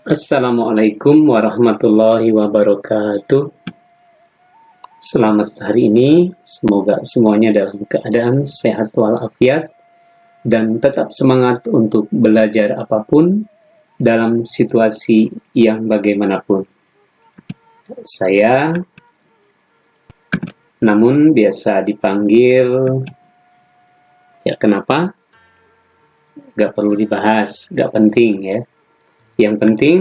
Assalamualaikum warahmatullahi wabarakatuh. Selamat hari ini, semoga semuanya dalam keadaan sehat walafiat dan tetap semangat untuk belajar apapun dalam situasi yang bagaimanapun. Saya, namun biasa dipanggil, ya kenapa? Gak perlu dibahas, gak penting ya. Yang penting,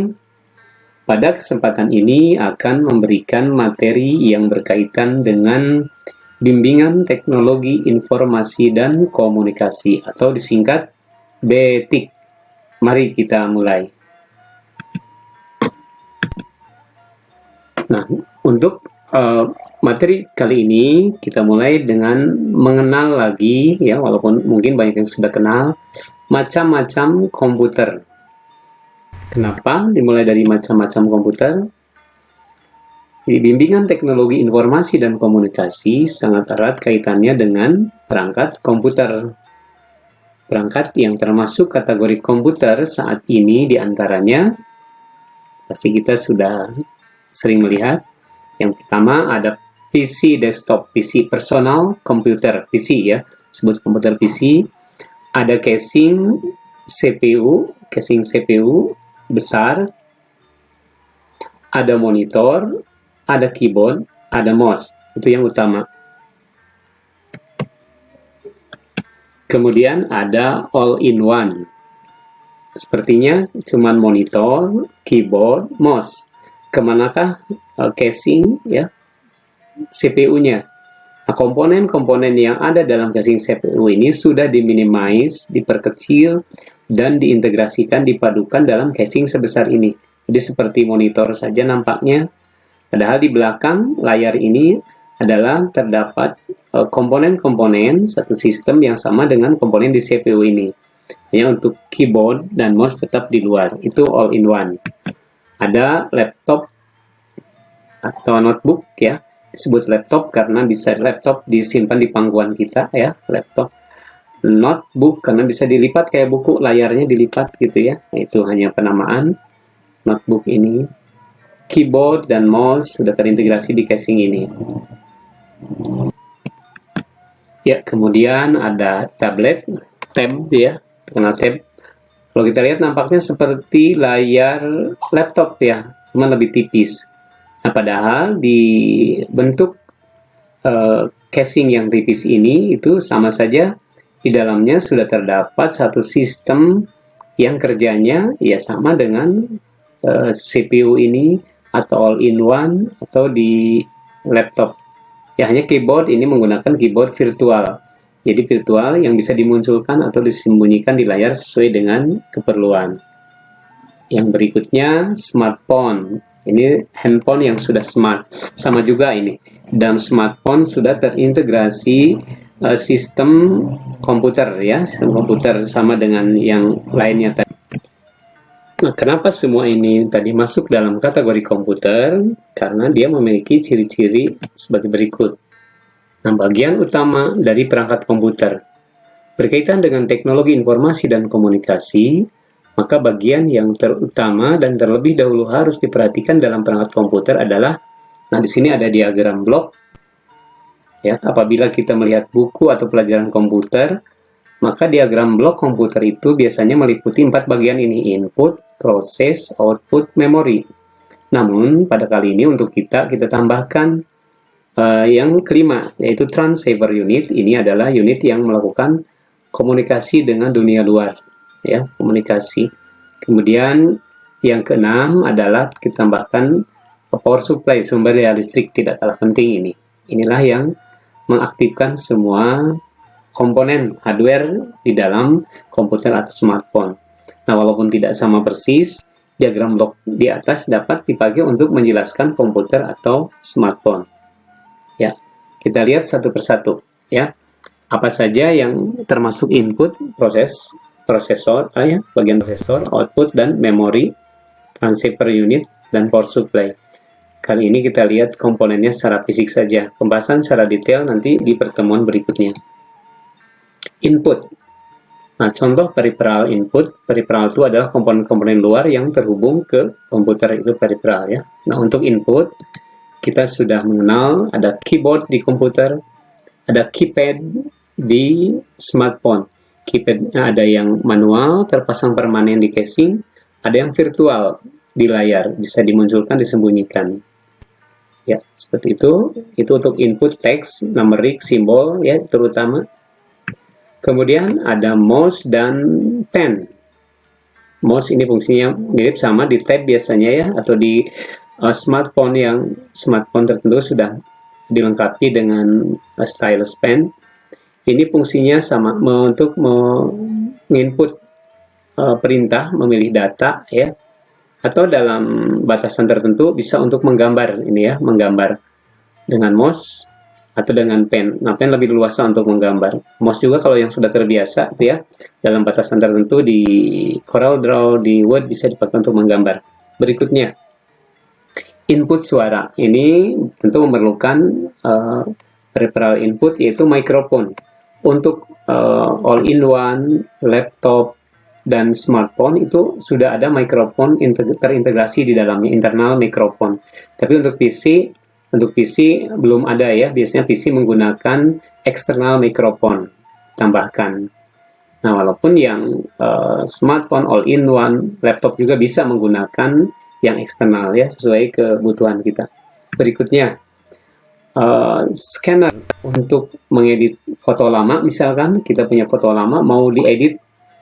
pada kesempatan ini akan memberikan materi yang berkaitan dengan bimbingan teknologi informasi dan komunikasi atau disingkat BTIK. Mari kita mulai. Nah, untuk materi kali ini kita mulai dengan mengenal lagi ya, walaupun mungkin banyak yang sudah kenal macam-macam komputer. Kenapa dimulai dari macam-macam komputer? Di bimbingan teknologi informasi dan komunikasi sangat erat kaitannya dengan perangkat komputer. Perangkat yang termasuk kategori komputer saat ini diantaranya, pasti kita sudah sering melihat. Yang pertama ada PC desktop, PC personal komputer, PC ya, sebut komputer PC. Ada casing CPU besar, ada monitor, ada keyboard, ada mouse. Itu yang utama. Kemudian ada all-in-one. Sepertinya cuman monitor, keyboard, mouse. Kemanakah casing ya CPU-nya? Nah, komponen-komponen yang ada dalam casing CPU ini sudah diminimize, diperkecil, dan diintegrasikan, dipadukan dalam casing sebesar ini. Jadi seperti monitor saja nampaknya. Padahal di belakang layar ini adalah terdapat komponen-komponen satu sistem yang sama dengan komponen di CPU ini. Ya, untuk keyboard dan mouse tetap di luar. Itu all-in-one. Ada laptop atau notebook ya. Disebut laptop karena bisa laptop disimpan di pangkuan kita ya, laptop. Notebook karena bisa dilipat kayak buku, layarnya dilipat gitu ya. Nah, itu hanya penamaan notebook ini. Keyboard dan mouse sudah terintegrasi di casing ini. Ya, kemudian ada tablet, tab ya, kenal tab. Kalau kita lihat nampaknya seperti layar laptop ya, cuma lebih tipis. Nah, padahal di bentuk casing yang tipis ini itu sama saja. Di dalamnya sudah terdapat satu sistem yang kerjanya ya sama dengan CPU ini atau all-in-one atau di laptop. Ya, hanya keyboard ini menggunakan keyboard virtual. Jadi virtual yang bisa dimunculkan atau disembunyikan di layar sesuai dengan keperluan. Yang berikutnya smartphone. Ini handphone yang sudah smart. Sama juga ini. Dalam smartphone sudah terintegrasi sistem komputer ya, sistem komputer sama dengan yang lainnya tadi. Nah, kenapa semua ini tadi masuk dalam kategori komputer? Karena dia memiliki ciri-ciri sebagai berikut. Nah, bagian utama dari perangkat komputer berkaitan dengan teknologi informasi dan komunikasi, maka bagian yang terutama dan terlebih dahulu harus diperhatikan dalam perangkat komputer adalah, nah di sini ada diagram blok. Ya, apabila kita melihat buku atau pelajaran komputer, maka diagram blok komputer itu biasanya meliputi 4 bagian ini: input, proses, output, memori. Namun pada kali ini untuk kita tambahkan yang kelima, yaitu transceiver unit. Ini adalah unit yang melakukan komunikasi dengan dunia luar, ya, komunikasi. Kemudian yang keenam adalah kita tambahkan power supply, sumber daya listrik, tidak kalah penting ini. Inilah yang mengaktifkan semua komponen hardware di dalam komputer atau smartphone. Nah, walaupun tidak sama persis, diagram blok di atas dapat dipakai untuk menjelaskan komputer atau smartphone. Ya, kita lihat satu persatu ya. Apa saja yang termasuk input, prosesor, ya, bagian prosesor, output dan memori, transceiver unit dan power supply. Kali ini kita lihat komponennya secara fisik saja. Pembahasan secara detail nanti di pertemuan berikutnya. Input. Nah, contoh peripheral input, peripheral itu adalah komponen-komponen luar yang terhubung ke komputer, itu peripheral ya. Nah, untuk input, kita sudah mengenal ada keyboard di komputer, ada keypad di smartphone. Keypadnya ada yang manual, terpasang permanen di casing, ada yang virtual di layar, bisa dimunculkan, disembunyikan. Ya, seperti itu. Itu untuk input teks, numerik, simbol ya, terutama. Kemudian ada mouse dan pen. Mouse ini fungsinya mirip sama di tab biasanya ya, atau di smartphone tertentu sudah dilengkapi dengan stylus pen. Ini fungsinya sama untuk menginput perintah, memilih data ya, atau dalam batasan tertentu bisa untuk menggambar ini ya, menggambar dengan mouse atau dengan pen. Nah, pen lebih luasa untuk menggambar. Mouse juga kalau yang sudah terbiasa itu ya, dalam batasan tertentu di CorelDRAW, di Word bisa dipakai untuk menggambar. Berikutnya, input suara. Ini tentu memerlukan peripheral input yaitu mikrofon. Untuk all-in-one, laptop, dan smartphone itu sudah ada mikrofon terintegrasi di dalamnya, internal mikrofon. Tapi untuk PC belum ada ya, biasanya PC menggunakan external mikrofon tambahkan. Nah, walaupun yang smartphone all-in-one, laptop juga bisa menggunakan yang eksternal ya, sesuai kebutuhan kita. Berikutnya, scanner untuk mengedit foto lama, misalkan kita punya foto lama mau diedit.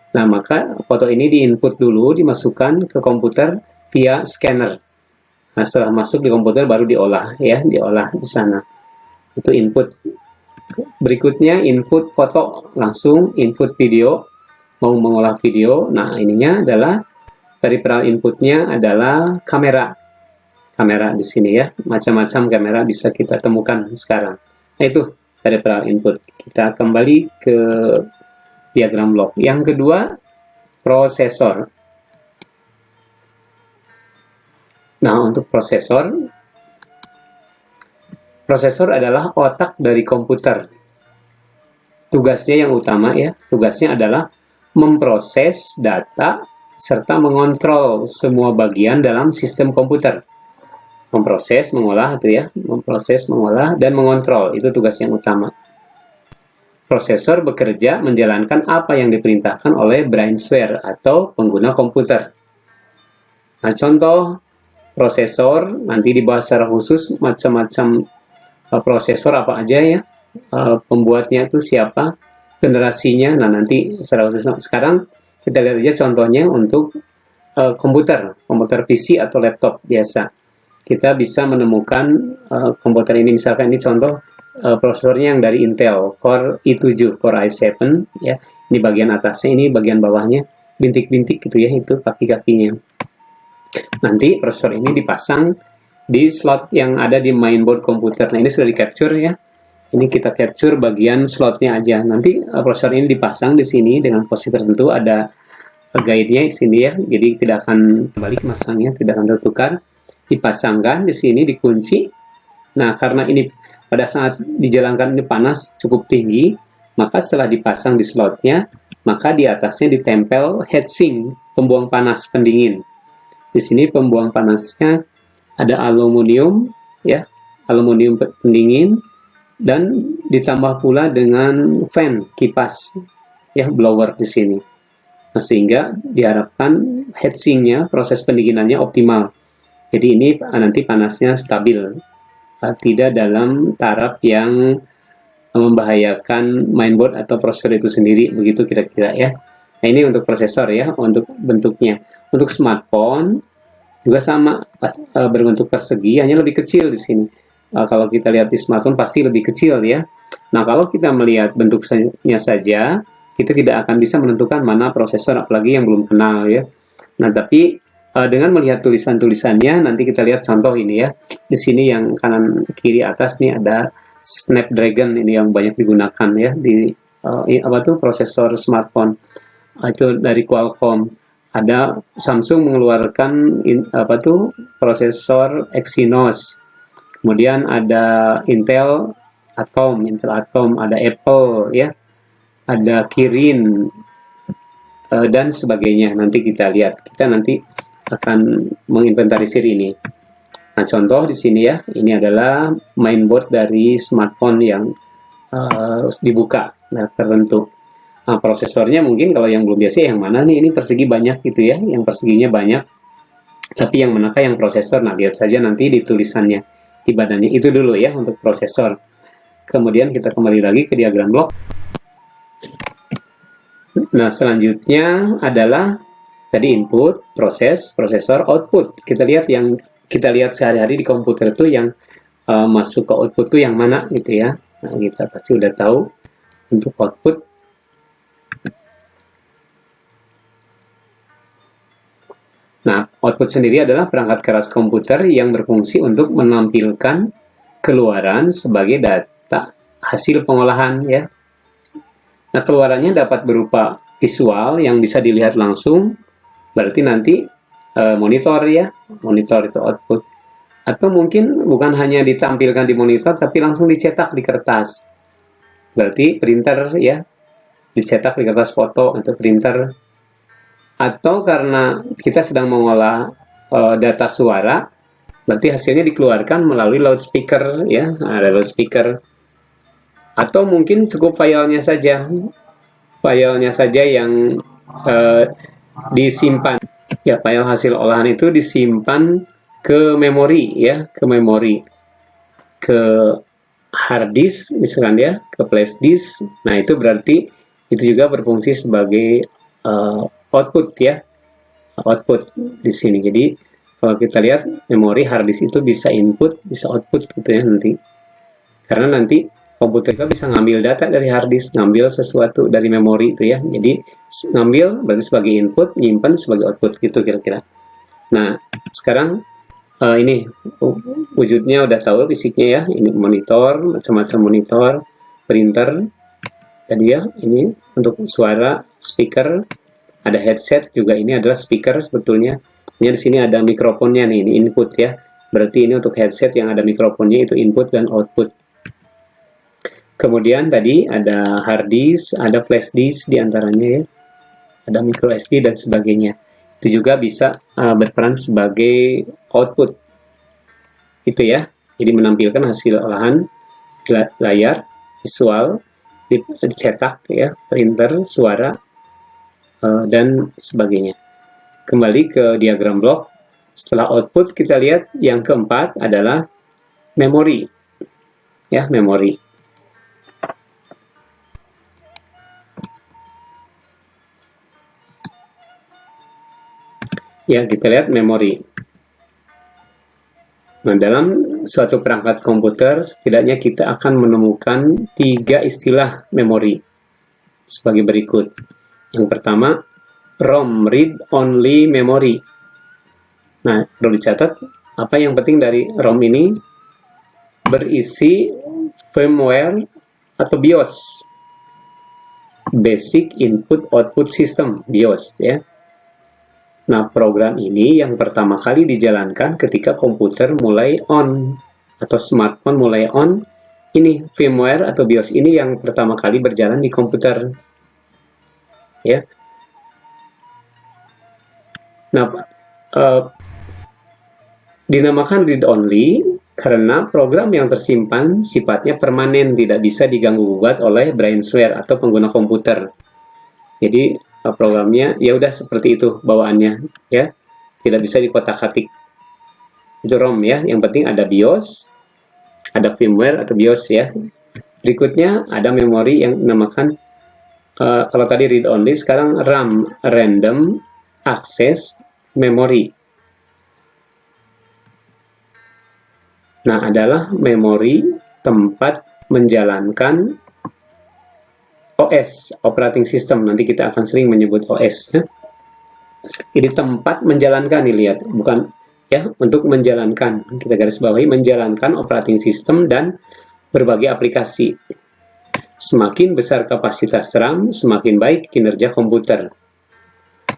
Nah, maka foto ini diinput dulu, dimasukkan ke komputer via scanner. Nah, setelah masuk di komputer baru diolah ya, diolah di sana. Itu input. Berikutnya input foto, langsung input video, mau mengolah video. Nah, ininya adalah peripheral inputnya adalah kamera. Kamera di sini ya, macam-macam kamera bisa kita temukan sekarang. Nah, itu peripheral input. Kita kembali ke diagram blok. Yang kedua, prosesor. Nah, untuk prosesor adalah otak dari komputer. Tugasnya yang utama ya, tugasnya adalah memproses data serta mengontrol semua bagian dalam sistem komputer. Memproses, mengolah itu ya, memproses, mengolah, dan mengontrol, itu tugas yang utama. Prosesor bekerja menjalankan apa yang diperintahkan oleh brainsware atau pengguna komputer. Nah, contoh prosesor nanti dibahas secara khusus, macam-macam prosesor apa aja ya, pembuatnya itu siapa, generasinya. Nah, nanti secara khusus. Sekarang kita lihat aja contohnya untuk komputer PC atau laptop biasa. Kita bisa menemukan komputer ini, misalkan ini contoh prosesornya yang dari Intel Core i7, Core i7 ya. Ini bagian atasnya, ini bagian bawahnya bintik-bintik gitu ya, itu kaki-kakinya. Nanti prosesor ini dipasang di slot yang ada di mainboard komputer. Nah, ini sudah di capture ya. Ini kita capture bagian slotnya aja. Nanti prosesor ini dipasang di sini dengan posisi tertentu, ada guide-nya di sini ya. Jadi tidak akan balik masangnya, tidak akan tertukar. Dipasangkan di sini, dikunci. Nah, karena ini pada saat dijalankan ini panas cukup tinggi, maka setelah dipasang di slotnya, maka di atasnya ditempel heatsink, pembuang panas pendingin. Di sini pembuang panasnya ada aluminium ya, aluminium pendingin, dan ditambah pula dengan fan, kipas ya, blower di sini. Nah, sehingga diharapkan heatsinknya, proses pendinginannya optimal. Jadi ini nanti panasnya stabil, tidak dalam taraf yang membahayakan mainboard atau prosesor itu sendiri, begitu kira-kira ya. Nah, ini untuk prosesor ya, untuk bentuknya. Untuk smartphone juga sama, berbentuk persegi, hanya lebih kecil di sini. Kalau kita lihat di smartphone pasti lebih kecil ya. Nah, kalau kita melihat bentuknya saja, kita tidak akan bisa menentukan mana prosesor, apalagi yang belum kenal ya. Nah, tapi dengan melihat tulisan-tulisannya, nanti kita lihat contoh ini ya. Di sini yang kanan kiri atas nih ada Snapdragon, ini yang banyak digunakan ya di prosesor smartphone. Itu dari Qualcomm. Ada Samsung mengeluarkan prosesor Exynos. Kemudian ada Intel Atom, ada Apple ya. Ada Kirin, dan sebagainya. Nanti kita lihat, kita nanti akan menginventarisir ini. Nah, contoh di sini ya, ini adalah mainboard dari smartphone yang dibuka tertentu. Nah, prosesornya mungkin kalau yang belum biasa yang mana nih, ini persegi banyak gitu ya, yang perseginya banyak. Tapi yang manakah yang prosesor? Nah, lihat saja nanti di tulisannya, di badannya. Itu dulu ya untuk prosesor. Kemudian kita kembali lagi ke diagram blok. Nah, selanjutnya adalah tadi input, proses, prosesor, output. Kita lihat yang kita lihat sehari-hari di komputer itu yang masuk ke output itu yang mana gitu ya. Nah, kita pasti udah tahu untuk output. Nah, output sendiri adalah perangkat keras komputer yang berfungsi untuk menampilkan keluaran sebagai data hasil pengolahan ya. Nah, keluarannya dapat berupa visual yang bisa dilihat langsung, berarti nanti monitor ya, monitor itu output. Atau mungkin bukan hanya ditampilkan di monitor, tapi langsung dicetak di kertas. Berarti printer ya, dicetak di kertas foto atau printer. Atau karena kita sedang mengolah data suara, berarti hasilnya dikeluarkan melalui loudspeaker ya, ada loudspeaker. Atau mungkin cukup filenya saja yang disimpan. Ya, file hasil olahan itu disimpan ke memori ya, ke memori, ke hard disk misalkan ya, ke flash disk. Nah, itu berarti itu juga berfungsi sebagai output ya, output di sini. Jadi kalau kita lihat memori hard disk itu bisa input, bisa output gitu ya nanti. Karena nanti komputer kita bisa ngambil data dari hard disk, ngambil sesuatu dari memori itu ya. Jadi ngambil berarti sebagai input, nyimpan sebagai output gitu kira-kira. Nah, sekarang ini wujudnya udah tahu fisiknya ya. Ini monitor, macam-macam monitor, printer. Jadi ya, ini untuk suara, speaker, ada headset juga, ini adalah speaker sebetulnya. Ini di sini ada mikrofonnya nih, ini input ya. Berarti ini untuk headset yang ada mikrofonnya itu input dan output. Kemudian tadi ada hard disk, ada flash disk diantaranya ya, ada micro SD dan sebagainya. Itu juga bisa berperan sebagai output. Itu ya, jadi menampilkan hasil olahan layar, visual, dicetak ya, printer, suara, dan sebagainya. Kembali ke diagram blok. Setelah output kita lihat yang keempat adalah memori. Ya, memori. Ya, kita lihat memori. Nah, dalam suatu perangkat komputer, setidaknya kita akan menemukan 3 istilah memori sebagai berikut. Yang pertama, ROM, Read Only Memory. Nah, perlu dicatat, apa yang penting dari ROM ini? Berisi firmware atau BIOS. Basic Input Output System, BIOS ya. Nah, program ini yang pertama kali dijalankan ketika komputer mulai on atau smartphone mulai on. Ini firmware atau BIOS ini yang pertama kali berjalan di komputer. Ya. Nah, dinamakan read only karena program yang tersimpan sifatnya permanen, tidak bisa diganggu-gugat oleh browser atau pengguna komputer. Jadi programnya ya udah seperti itu bawaannya ya, tidak bisa dikotak-atik. Itu ROM ya, yang penting ada BIOS, ada firmware atau BIOS ya. Berikutnya ada memori yang dinamakan kalau tadi read only, sekarang RAM, random access memory. Nah, adalah memori tempat menjalankan OS, operating system. Nanti kita akan sering menyebut OS ya. Ini tempat menjalankan, nih lihat, bukan ya, untuk menjalankan. Kita garis bawahi menjalankan operating system dan berbagai aplikasi. Semakin besar kapasitas RAM, semakin baik kinerja komputer.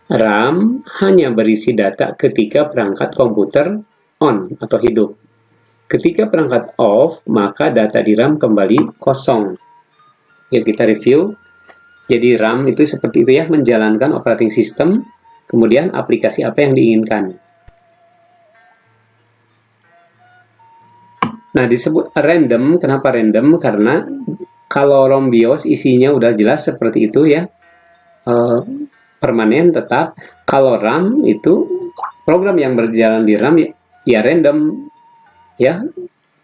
RAM hanya berisi data ketika perangkat komputer on atau hidup. Ketika perangkat off, maka data di RAM kembali kosong. Ya, kita review. Jadi RAM itu seperti itu ya, menjalankan operating system, kemudian aplikasi apa yang diinginkan. Nah, disebut random, kenapa random? Karena kalau ROM BIOS isinya udah jelas seperti itu ya, permanen tetap. Kalau RAM itu program yang berjalan di RAM ya random ya,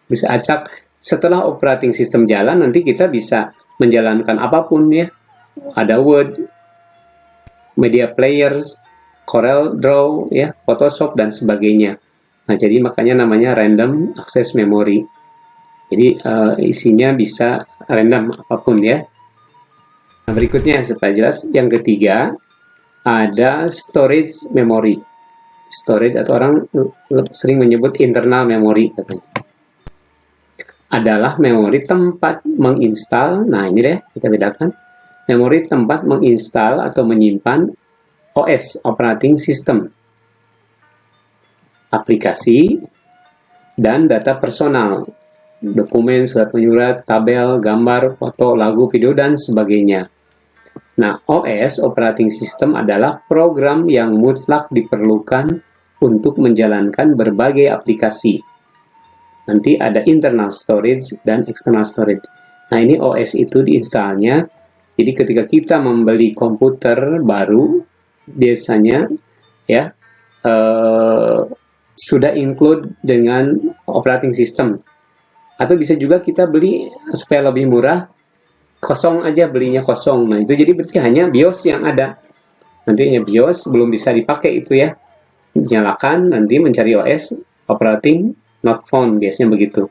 bisa acak. Setelah operating system jalan, nanti kita bisa menjalankan apapun ya. Ada Word, media players, Corel Draw ya, Photoshop dan sebagainya. Nah, jadi makanya namanya random access memory. Jadi isinya bisa random apapun ya. Nah, berikutnya supaya jelas, yang ketiga ada storage memory. Storage atau orang sering menyebut internal memory katanya. Adalah memori tempat menginstal. Nah, ini deh kita bedakan. Memori tempat menginstal atau menyimpan OS, operating system, aplikasi, dan data personal, dokumen, surat menyurat, tabel, gambar, foto, lagu, video, dan sebagainya. Nah, OS, operating system, adalah program yang mutlak diperlukan untuk menjalankan berbagai aplikasi. Nanti ada internal storage dan external storage. Nah, ini OS itu diinstalnya. Jadi ketika kita membeli komputer baru, biasanya ya sudah include dengan operating system. Atau bisa juga kita beli supaya lebih murah, kosong aja, belinya kosong. Nah, itu jadi berarti hanya BIOS yang ada. Nantinya BIOS belum bisa dipakai itu ya. Nyalakan, nanti mencari OS, operating, not found, biasanya begitu.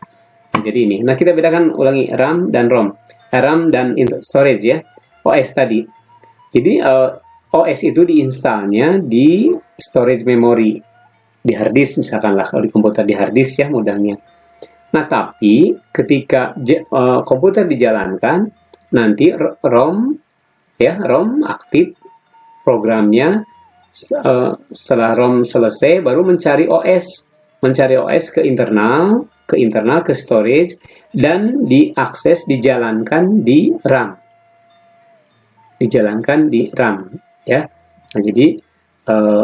Nah, jadi ini. Nah, kita bedakan ulangi RAM dan ROM. RAM dan storage ya. OS tadi. Jadi OS itu diinstalnya di storage memory, di hard disk misalkan lah, kalau di komputer di hard disk ya mudahnya. Nah, tapi ketika komputer dijalankan, nanti ROM ya, ROM aktif programnya. Setelah ROM selesai, baru mencari OS ke internal, ke storage, dan diakses, dijalankan di RAM. Ya. Nah, jadi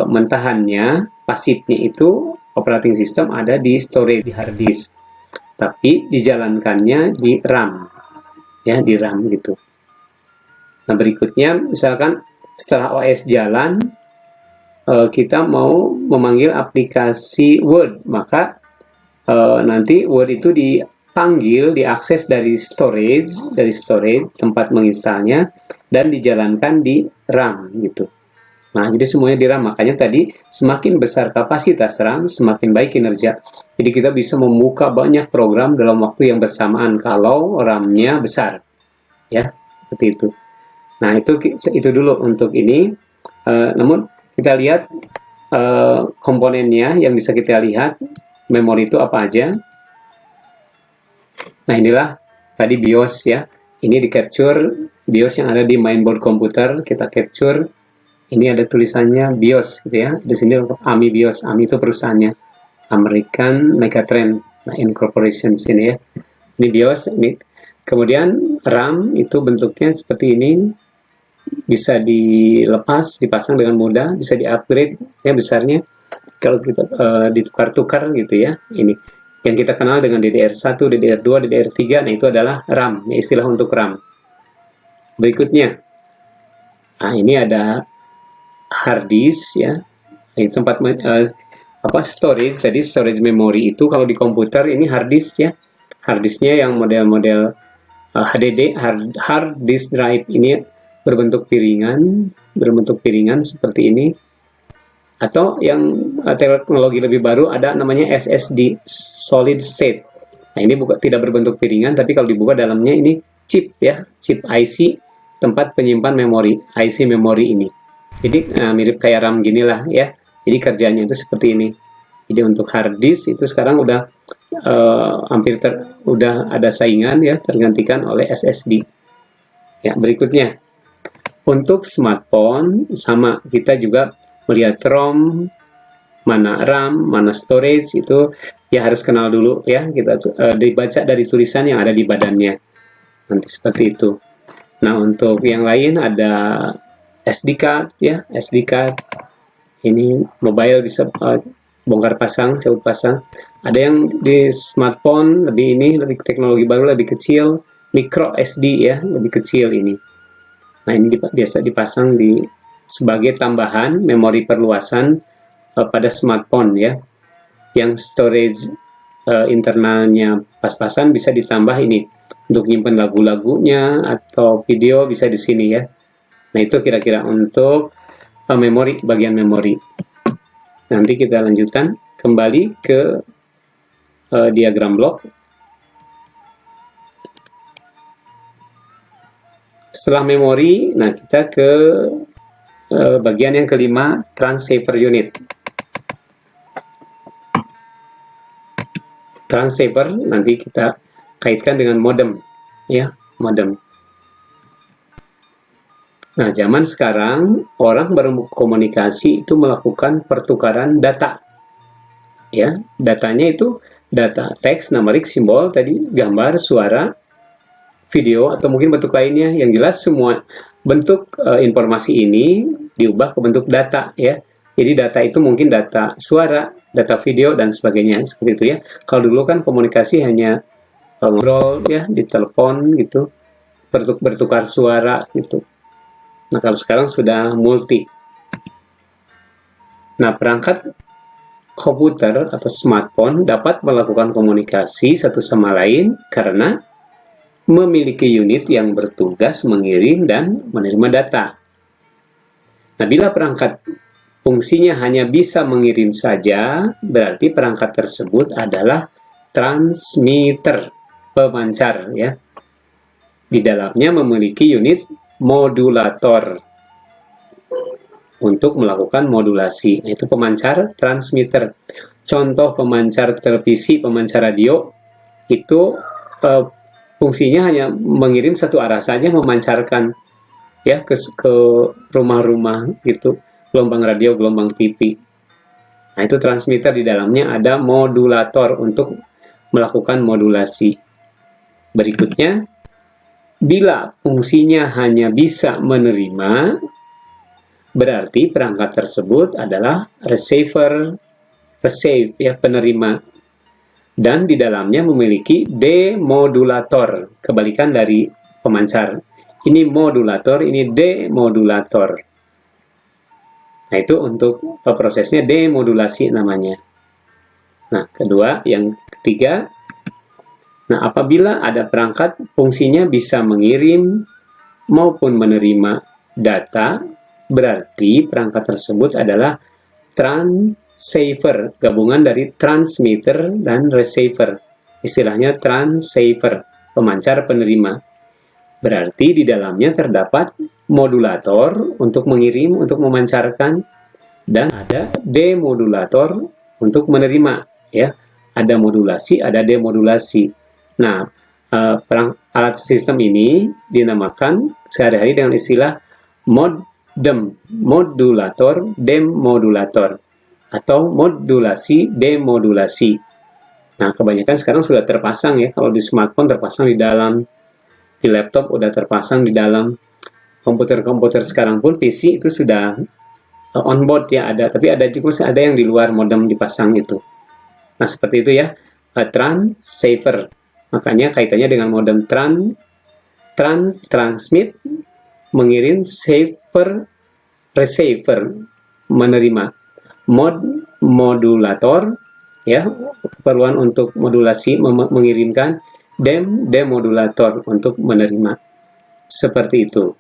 mentahannya, pasifnya itu operating system ada di storage, di hard disk, tapi dijalankannya di RAM ya, di RAM gitu. Nah, berikutnya misalkan setelah OS jalan, kita mau memanggil aplikasi Word, maka nanti Word itu dipanggil, diakses dari storage tempat menginstalnya, dan dijalankan di RAM gitu. Nah, jadi semuanya di RAM. Makanya tadi semakin besar kapasitas RAM, semakin baik kinerja. Jadi kita bisa membuka banyak program dalam waktu yang bersamaan kalau RAM-nya besar. Ya, seperti itu. Nah, itu dulu untuk ini. Namun kita lihat komponennya yang bisa kita lihat, memori itu apa aja. Nah, inilah tadi BIOS ya. Ini di capture BIOS yang ada di mainboard komputer, kita capture. Ini ada tulisannya BIOS gitu ya. Di sini AMI BIOS. AMI itu perusahaannya, American Megatrend Incorporation sini ya. Ini BIOS ini. Kemudian RAM itu bentuknya seperti ini. Bisa dilepas, dipasang dengan mudah, bisa di-upgrade ya besarnya. Kalau kita ditukar-tukar gitu ya. Ini yang kita kenal dengan DDR1, DDR2, DDR3, nah itu adalah RAM, ya, istilah untuk RAM. Berikutnya, nah ini ada hard disk ya, ini tempat storage. Tadi storage memory itu kalau di komputer ini hard disk ya, hard disknya yang model-model HDD, hard disk drive, ini berbentuk piringan seperti ini. Atau yang teknologi lebih baru ada namanya SSD, solid state. Nah, ini tidak berbentuk piringan, tapi kalau dibuka dalamnya ini chip ya, chip IC, tempat penyimpan memori, IC memori ini. Jadi mirip kayak RAM gini lah ya. Jadi kerjanya itu seperti ini. Jadi untuk hard disk itu sekarang udah udah ada saingan ya, tergantikan oleh SSD. Ya, berikutnya. Untuk smartphone sama, kita juga melihat ROM, mana RAM, mana storage, itu ya harus kenal dulu ya, kita dibaca dari tulisan yang ada di badannya. Nanti seperti itu. Nah, untuk yang lain ada SD card ya, SD card. Ini mobile bisa bongkar pasang, cabut pasang. Ada yang di smartphone lebih teknologi baru, lebih kecil, micro SD ya, lebih kecil ini. Nah, ini biasa dipasang sebagai tambahan memori perluasan pada smartphone ya. Yang storage internalnya pas-pasan bisa ditambah ini untuk nyimpen lagu-lagunya atau video bisa di sini ya. Nah, itu kira-kira untuk memori, bagian memori. Nanti kita lanjutkan kembali ke diagram blok. Setelah memori, nah kita ke bagian yang kelima, transceiver unit. Transceiver nanti kita kaitkan dengan modem ya, modem. Nah, zaman sekarang orang berkomunikasi itu melakukan pertukaran data. Ya, datanya itu data teks, numerik, simbol tadi, gambar, suara, video atau mungkin bentuk lainnya. Yang jelas semua bentuk informasi ini diubah ke bentuk data ya. Jadi data itu mungkin data suara, data video dan sebagainya seperti itu ya. Kalau dulu kan komunikasi hanya ngobrol ya di telepon gitu, bertukar suara gitu. Nah, kalau sekarang sudah multi. Nah, perangkat komputer atau smartphone dapat melakukan komunikasi satu sama lain karena memiliki unit yang bertugas mengirim dan menerima data. Nah, bila perangkat fungsinya hanya bisa mengirim saja, berarti perangkat tersebut adalah transmitter, pemancar ya. Di dalamnya memiliki unit modulator untuk melakukan modulasi. Nah, itu pemancar transmitter. Contoh pemancar televisi, pemancar radio itu fungsinya hanya mengirim satu arah saja, memancarkan ya ke rumah-rumah gitu, gelombang radio, gelombang TV. Nah, itu transmitter, di dalamnya ada modulator untuk melakukan modulasi. Berikutnya, bila fungsinya hanya bisa menerima, berarti perangkat tersebut adalah receive ya, penerima. Dan di dalamnya memiliki demodulator, kebalikan dari pemancar. Ini modulator, ini demodulator. Nah, itu untuk prosesnya demodulasi namanya. Nah, yang ketiga, nah, apabila ada perangkat fungsinya bisa mengirim maupun menerima data, berarti perangkat tersebut adalah transceiver, gabungan dari transmitter dan receiver. Istilahnya transceiver, pemancar penerima. Berarti di dalamnya terdapat modulator untuk mengirim, untuk memancarkan, dan ada demodulator untuk menerima ya. Ada modulasi, ada demodulasi. Nah, alat sistem ini dinamakan sehari-hari dengan istilah modulator, demodulator, atau modulasi, demodulasi. Nah, kebanyakan sekarang sudah terpasang ya. Kalau di smartphone terpasang di dalam, di laptop udah terpasang di dalam, komputer-komputer sekarang pun PC itu sudah onboard ya ada, tapi ada juga ada yang di luar modem dipasang itu. Nah, seperti itu ya, transceiver. Makanya kaitannya dengan modem transmit, mengirim, saver, receiver, menerima. Modulator, ya, keperluan untuk modulasi, mengirimkan, demodulator untuk menerima. Seperti itu.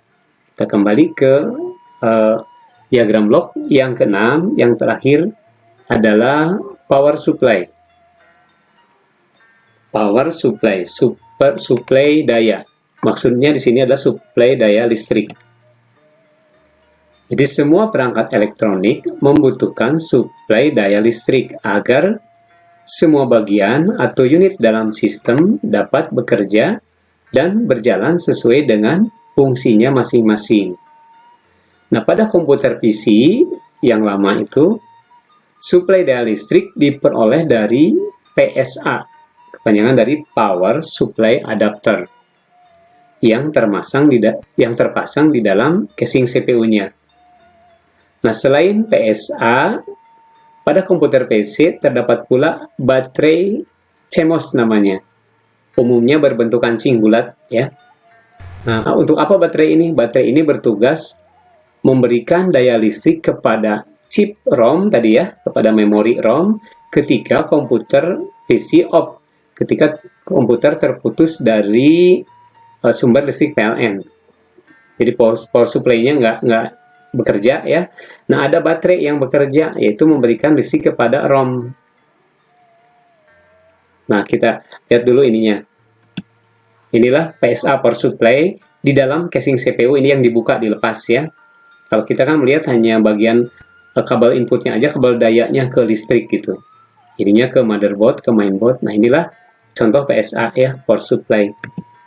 Kita kembali ke diagram blok yang keenam, yang terakhir adalah power supply. Power supply, supply daya. Maksudnya di sini adalah suplai daya listrik. Jadi semua perangkat elektronik membutuhkan suplai daya listrik agar semua bagian atau unit dalam sistem dapat bekerja dan berjalan sesuai dengan fungsinya masing-masing. Nah, pada komputer PC yang lama itu, suplai daya listrik diperoleh dari PSA, kepanjangan dari Power Supply Adapter. yang terpasang di dalam casing CPU-nya. Nah, selain PSA, pada komputer PC terdapat pula baterai CMOS namanya. Umumnya berbentuk kancing bulat ya. Nah, untuk apa baterai ini? Baterai ini bertugas memberikan daya listrik kepada chip ROM tadi ya, kepada memori ROM ketika komputer PC off, ketika komputer terputus dari sumber listrik PLN. Jadi power supply-nya nggak bekerja ya. Nah, ada baterai yang bekerja, yaitu memberikan listrik kepada ROM. Nah, kita lihat dulu ininya. Inilah PSA power supply di dalam casing CPU ini yang dibuka dilepas ya. Kalau kita kan melihat hanya bagian kabel inputnya aja, kabel dayanya ke listrik gitu. Ininya ke motherboard, ke mainboard. Nah, inilah contoh PSA ya, power supply.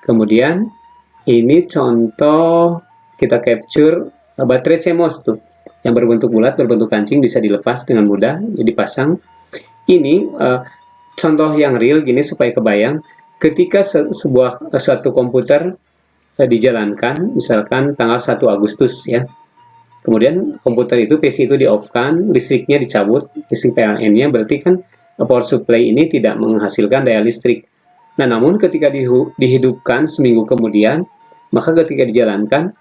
Kemudian ini contoh kita capture baterai CMOS tuh, yang berbentuk bulat, berbentuk kancing, bisa dilepas dengan mudah, jadi pasang. Ini contoh yang real gini supaya kebayang, ketika suatu komputer dijalankan, misalkan tanggal 1 Agustus ya, kemudian komputer itu, PC itu di-off-kan, listriknya dicabut, listrik PLN-nya, berarti kan power supply ini tidak menghasilkan daya listrik. Nah, namun ketika dihidupkan seminggu kemudian, maka ketika dijalankan,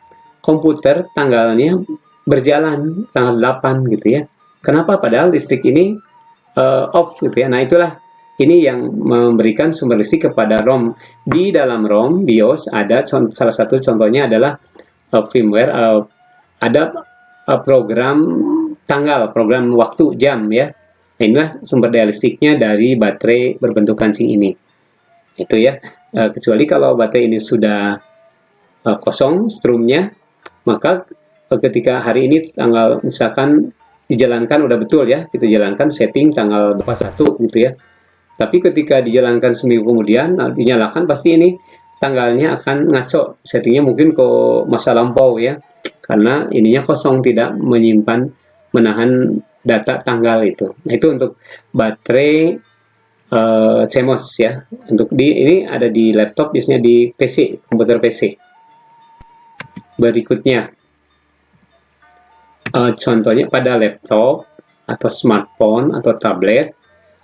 komputer tanggalnya berjalan, tanggal 8 gitu ya. Kenapa? Padahal listrik ini off gitu ya. Nah, itulah ini yang memberikan sumber listrik kepada ROM. Di dalam ROM, BIOS, ada salah satu contohnya adalah firmware, ada program tanggal, program waktu, jam ya. Nah, inilah sumber daya listriknya dari baterai berbentuk kancing ini. Itu ya, kecuali kalau baterai ini sudah kosong strumnya, maka ketika hari ini tanggal misalkan dijalankan udah betul ya, kita jalankan setting tanggal 21 gitu ya. Tapi ketika dijalankan seminggu kemudian, dinyalakan, pasti ini tanggalnya akan ngaco, settingnya mungkin ke masa lampau ya, karena ininya kosong, tidak menahan data tanggal itu. Nah, itu untuk baterai CMOS ya. Untuk ini ada di laptop, biasanya di PC, komputer PC. Berikutnya, contohnya pada laptop atau smartphone atau tablet,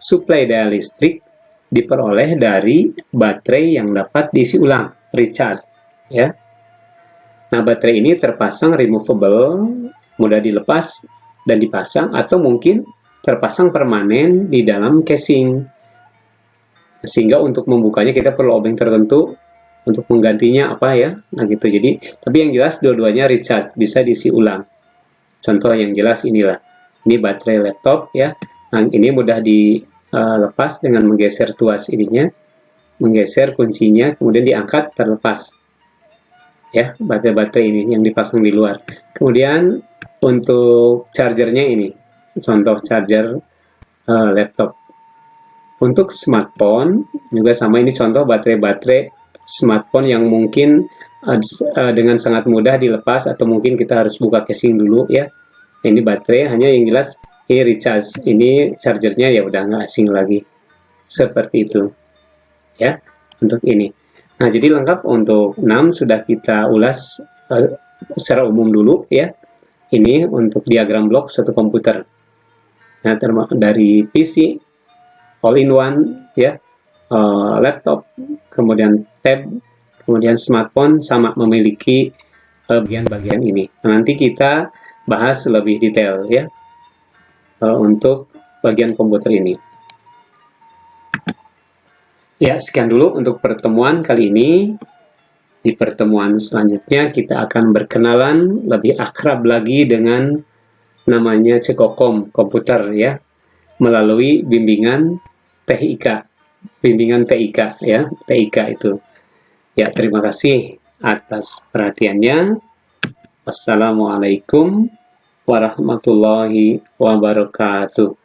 suplai daya listrik diperoleh dari baterai yang dapat diisi ulang, recharge ya. Nah, baterai ini terpasang removable, mudah dilepas dan dipasang, atau mungkin terpasang permanen di dalam casing. Sehingga untuk membukanya kita perlu obeng tertentu, untuk menggantinya apa ya. Nah, gitu. Jadi, tapi yang jelas dua-duanya recharge, bisa diisi ulang. Contoh yang jelas inilah. Ini baterai laptop ya. Nah, ini mudah dilepas dengan menggeser tuas ininya, menggeser kuncinya, kemudian diangkat, terlepas. Ya, baterai-baterai ini yang dipasang di luar. Kemudian untuk chargernya ini, contoh charger laptop. Untuk smartphone juga sama, ini contoh baterai-baterai smartphone yang mungkin dengan sangat mudah dilepas, atau mungkin kita harus buka casing dulu ya. Ini baterai, hanya yang jelas ini recharge, ini chargernya ya udah nggak asing lagi. Seperti itu ya untuk ini. Nah, jadi lengkap untuk 6 sudah kita ulas secara umum dulu ya. Ini untuk diagram blok suatu komputer. Nah, dari PC, all-in-one ya, laptop, kemudian tab, kemudian smartphone, sama memiliki bagian-bagian ini. Nah, nanti kita bahas lebih detail ya untuk bagian komputer ini. Ya, sekian dulu untuk pertemuan kali ini. Di pertemuan selanjutnya kita akan berkenalan lebih akrab lagi dengan namanya Cekokom komputer ya, melalui bimbingan TIK, ya, TIK itu. Ya, terima kasih atas perhatiannya. Wassalamualaikum warahmatullahi wabarakatuh.